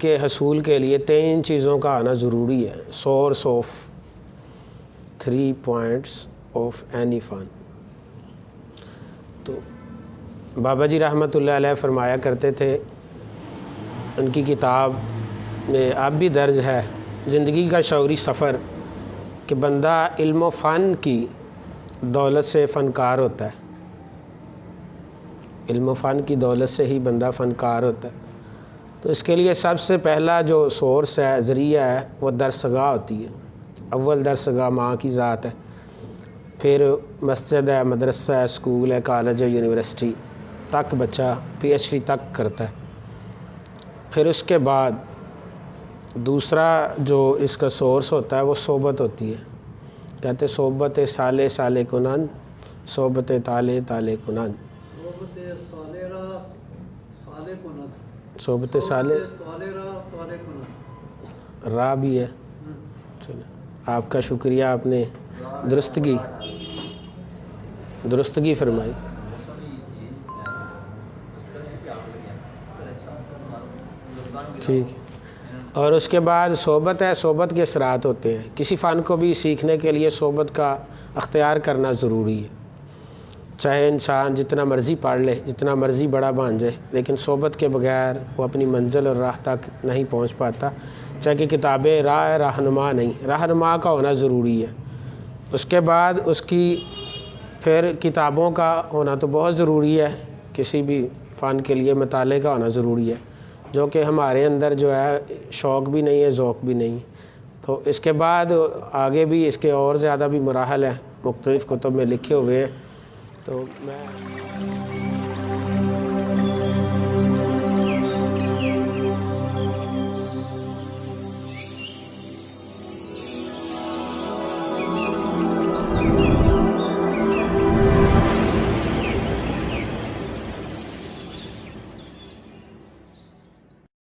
کے حصول کے لیے 3 چیزوں کا آنا ضروری ہے. Source of 3 points of any fun. تو بابا جی رحمۃ اللہ علیہ فرمایا کرتے تھے، ان کی کتاب میں اب بھی درج ہے، زندگی کا شعوری سفر، کہ بندہ علم و فن کی دولت سے فنکار ہوتا ہے. علم و فن کی دولت سے ہی بندہ فنکار ہوتا ہے. تو اس کے لیے سب سے پہلا جو سورس ہے، ذریعہ ہے، وہ درسگاہ ہوتی ہے. اول درسگاہ ماں کی ذات ہے، پھر مسجد ہے، مدرسہ ہے، اسکول ہے، کالج ہے، یونیورسٹی تک بچہ PhD تک کرتا ہے. پھر اس کے بعد دوسرا جو اس کا سورس ہوتا ہے وہ صحبت ہوتی ہے. کہتے صحبت صالح صالح کنند، صحبت طالع طالع کنند. صحبت صالح راہ بھی ہے. چلیں، آپ کا شکریہ، آپ نے درستگی فرمائی. ٹھیک ہے. اور اس کے بعد صحبت ہے. صحبت کے اثرات ہوتے ہیں. کسی فن کو بھی سیکھنے کے لیے صحبت کا اختیار کرنا ضروری ہے. چاہے انسان جتنا مرضی پڑھ لے، جتنا مرضی بڑا بن جائے، لیکن صحبت کے بغیر وہ اپنی منزل اور راہ تک نہیں پہنچ پاتا. چاہے کہ کتابیں رہنما نہیں، رہنما کا ہونا ضروری ہے. اس کے بعد اس کی پھر کتابوں کا ہونا تو بہت ضروری ہے. کسی بھی فن کے لیے مطالعے کا ہونا ضروری ہے، جو کہ ہمارے اندر جو ہے شوق بھی نہیں ہے، ذوق بھی نہیں. تو اس کے بعد آگے بھی اس کے اور زیادہ بھی مراحل ہیں، مختلف کتب میں لکھے ہوئے ہیں. تو میں